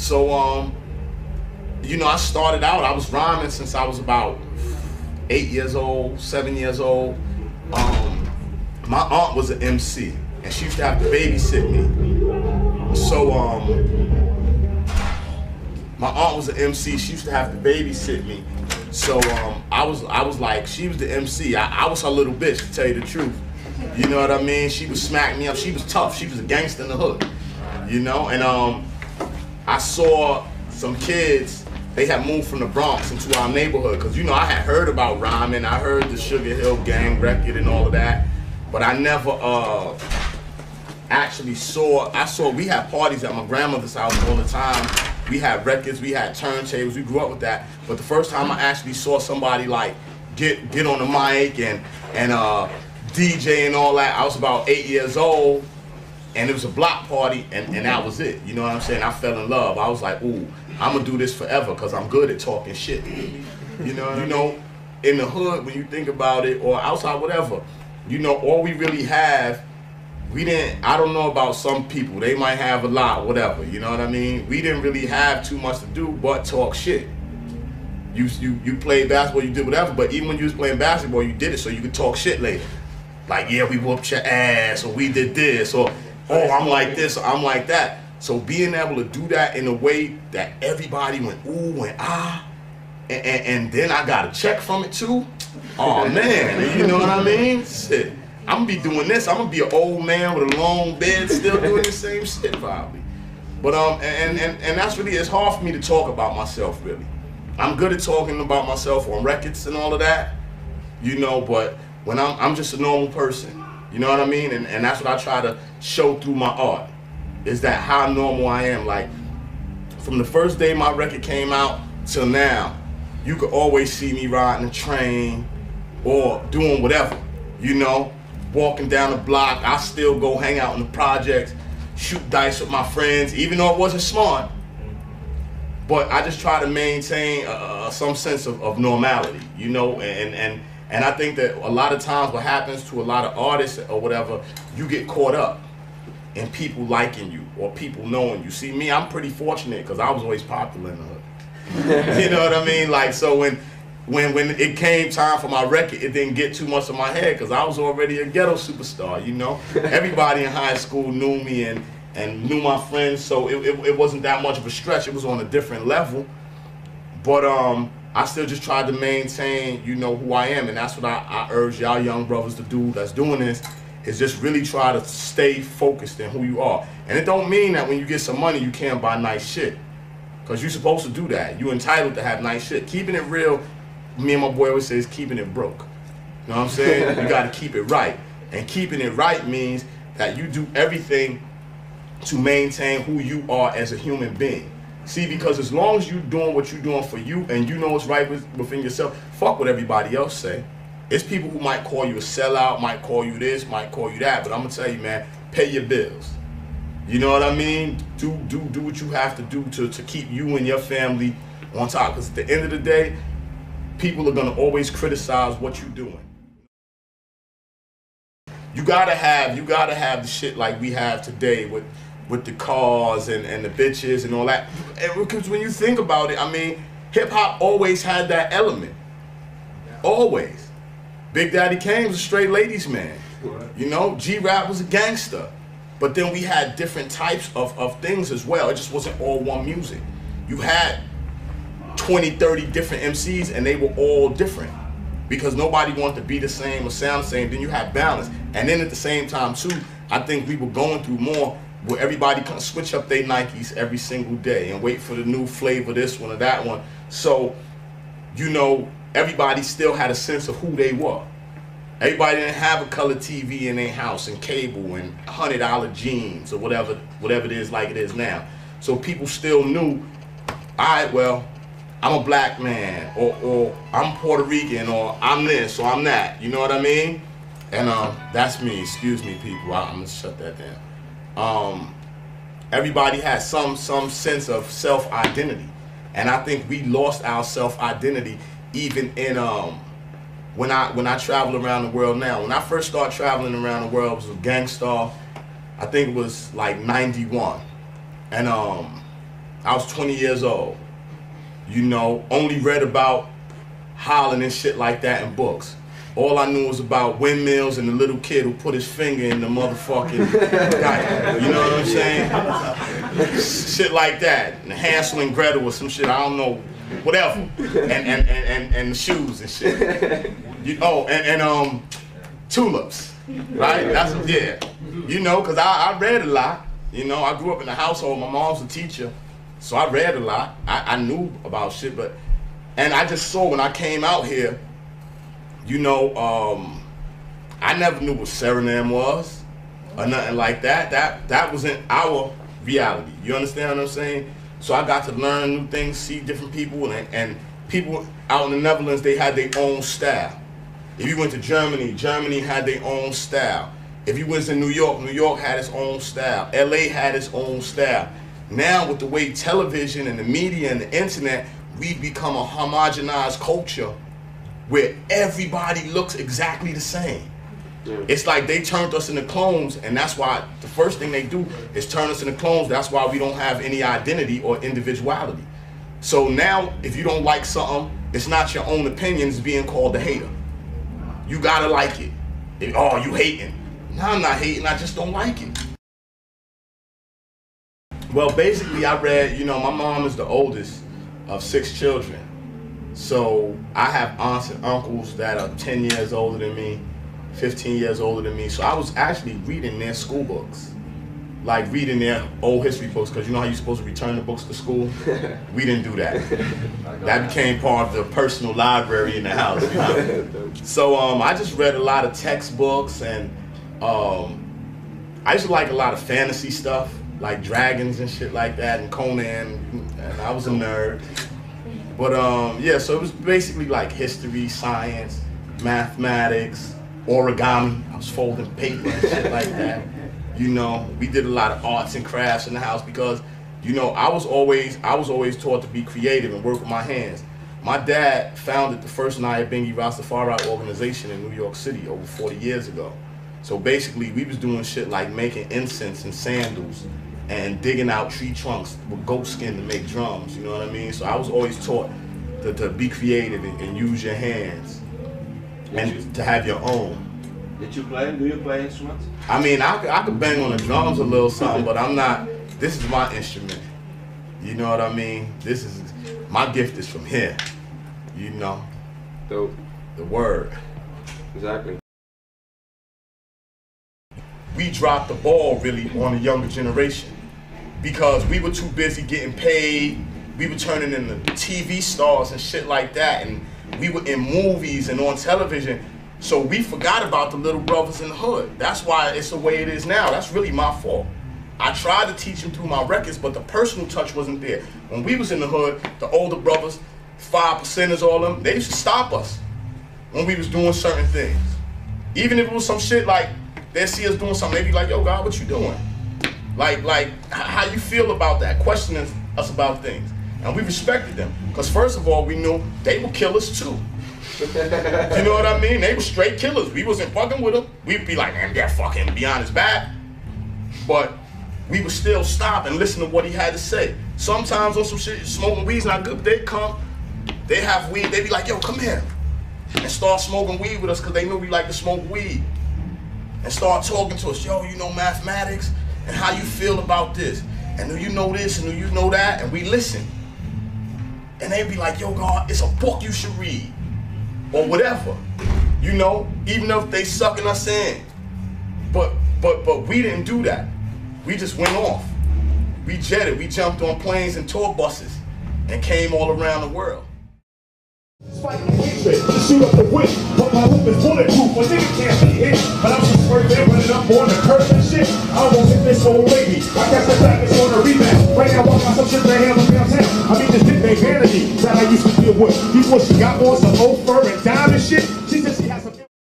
So, you know, I started out, I was rhyming since I was about 8 years old, 7 years old. My aunt was an MC, and she used to have to babysit me. So, my aunt was an MC, she used to have to babysit me. So, I was like, she was the MC. I was her little bitch, to tell you the truth. You know what I mean? She would smack me up. She was tough. She was a gangster in the hood. You know? And I saw some kids, they had moved from the Bronx into our neighborhood. Because, you know, I had heard about rhyming. I heard the Sugar Hill Gang record and all of that. But I never actually saw, we had parties at my grandmother's house all the time. We had records, we had turntables, we grew up with that. But the first time I actually saw somebody like get on the mic and DJ and all that, I was about 8 years old, and it was a block party, and that was it. You know what I'm saying? I fell in love. I was like, ooh, I'm gonna do this forever because I'm good at talking shit. You know, in the hood, when you think about it, or outside, whatever, you know, all we really have, I don't know about some people, they might have a lot, whatever, you know what I mean? We didn't really have too much to do but talk shit. You played basketball, you did whatever, but even when you was playing basketball, you did it so you could talk shit later. Like, yeah, we whooped your ass, or we did this, or, oh, I'm like this, or I'm like that. So being able to do that in a way that everybody went ooh and ah, and then I got a check from it too, oh man, you know what I mean? Shit. I'm gonna be doing this. I'm gonna be an old man with a long beard, still doing the same shit probably. But and that's really, it's hard for me to talk about myself really. I'm good at talking about myself on records and all of that, you know. But when I'm just a normal person, you know what I mean. And that's what I try to show through my art, is that how normal I am. Like from the first day my record came out till now, you could always see me riding a train or doing whatever, you know. Walking down the block, I still go hang out in the projects, shoot dice with my friends, even though it wasn't smart. But I just try to maintain some sense of normality, you know, and I think that a lot of times what happens to a lot of artists or whatever, you get caught up in people liking you or people knowing you. See, me, I'm pretty fortunate because I was always popular in the hood. You know what I mean? Like, so when it came time for my record, it didn't get too much of my head because I was already a ghetto superstar, you know? Everybody in high school knew me and knew my friends, so it wasn't that much of a stretch. It was on a different level. But I still just tried to maintain, you know, who I am, and that's what I urge y'all young brothers to do that's doing this, is just really try to stay focused in who you are. And it don't mean that when you get some money, you can't buy nice shit. Because you're supposed to do that. You're entitled to have nice shit. Keeping it real, me and my boy always say, is keeping it broke. You know what I'm saying? You got to keep it right. And keeping it right means that you do everything to maintain who you are as a human being. See, because as long as you're doing what you're doing for you and you know what's right within yourself, fuck what everybody else say. It's people who might call you a sellout, might call you this, might call you that, but I'm going to tell you, man, pay your bills. You know what I mean? Do what you have to do to keep you and your family on top. Because at the end of the day, people are gonna always criticize what you're doing. You gotta have the shit like we have today with the cars and the bitches and all that. And because when you think about it, I mean, hip hop always had that element. Always. Big Daddy Kane was a straight ladies man. You know, G-Rap was a gangster. But then we had different types of things as well. It just wasn't all one music. You had 20, 30 different MCs and they were all different because nobody wanted to be the same or sound the same. Then you had balance. And then at the same time too, I think we were going through more where everybody can switch up their Nikes every single day and wait for the new flavor, this one or that one. So, you know, everybody still had a sense of who they were. Everybody didn't have a color TV in their house and cable and $100 jeans or whatever it is like it is now. So people still knew, all right, well, I'm a black man, or I'm Puerto Rican, or I'm this, or I'm that. You know what I mean? And that's me. Excuse me, people. I'm gonna shut that down. Everybody has some sense of self-identity, and I think we lost our self-identity even in when I travel around the world now. When I first started traveling around the world, it was a Gangstar. I think it was like '91, and I was 20 years old. You know, only read about Holland and shit like that in books. All I knew was about windmills and the little kid who put his finger in the motherfucking guy. You know what I'm saying? Shit like that. And Hansel and Gretel or some shit, I don't know, whatever. And the shoes and shit. And tulips, right? That's, yeah. You know, because I read a lot. You know, I grew up in a household, my mom's a teacher, so I read a lot. I knew about shit, and I just saw when I came out here, you know, I never knew what Suriname was or nothing like that. That wasn't our reality. You understand what I'm saying? So I got to learn new things, see different people, and people out in the Netherlands, they had their own style. If you went to Germany, Germany had their own style. If you went to New York, New York had its own style. LA had its own style. Now with the way television and the media and the internet, we've become a homogenized culture where everybody looks exactly the same. Yeah. It's like they turned us into clones, and that's why the first thing they do is turn us into clones. That's why we don't have any identity or individuality. So now, if you don't like something, it's not your own opinion, it's being called a hater. You gotta like it. Oh, you hating. No, I'm not hating, I just don't like it. Well, basically, I read, you know, my mom is the oldest of 6 children. So I have aunts and uncles that are 10 years older than me, 15 years older than me. So I was actually reading their school books, like reading their old history books, because you know how you're supposed to return the books to school? We didn't do that. That became part of the personal library in the house. You know? So I just read a lot of textbooks, and I used to like a lot of fantasy stuff, like dragons and shit like that, and Conan, and I was a nerd. But yeah, so it was basically like history, science, mathematics, origami. I was folding paper and shit like that. You know, we did a lot of arts and crafts in the house because, you know, I was always taught to be creative and work with my hands. My dad founded the first Nyabingi Rastafari organization in New York City over 40 years ago. So basically, we was doing shit like making incense and sandals and digging out tree trunks with goat skin to make drums, you know what I mean? So I was always taught to be creative and use your hands and to have your own. Did you play? Do you play instruments? I mean, I could bang on the drums a little something, but I'm not, this is my instrument. You know what I mean? This is, my gift is from here, you know? Dope. The word. Exactly. We dropped the ball really on the younger generation because we were too busy getting paid. We were turning into TV stars and shit like that, and we were in movies and on television. So we forgot about the little brothers in the hood. That's why it's the way it is now. That's really my fault. I tried to teach them through my records, but the personal touch wasn't there. When we was in the hood, the older brothers, 5%ers, all them, they used to stop us when we was doing certain things. Even if it was some shit like, they'd see us doing something, they'd be like, yo, God, what you doing? Like, how you feel about that? Questioning us about things. And we respected them. Because first of all, we knew they were killers too. You know what I mean? They were straight killers. We wasn't fucking with them. We'd be like, man, they're fucking beyond his back. But we would still stop and listen to what he had to say. Sometimes on some shit, smoking weed's not good. They come, they have weed, they be like, yo, come here. And start smoking weed with us because they knew we like to smoke weed. And start talking to us, yo, you know mathematics, and how you feel about this, and do you know this, and do you know that, and we listen. And they'd be like, yo, God, it's a book you should read, or whatever, you know, even if they sucking us in. But we didn't do that. We just went off. We jetted, we jumped on planes and tour buses, and came all around the world. Spike the hit rate, to shoot up the whip, but my hoop is bulletproof, but nigga can't be hit. But I'm just swerving, running up on the curb and shit. I almost hit this old lady. I guess the back is on the rebound. Right now, walk out some shit that handle downtown. I mean, this nickname vanity that I used to deal with. These what she got on some low fur and down.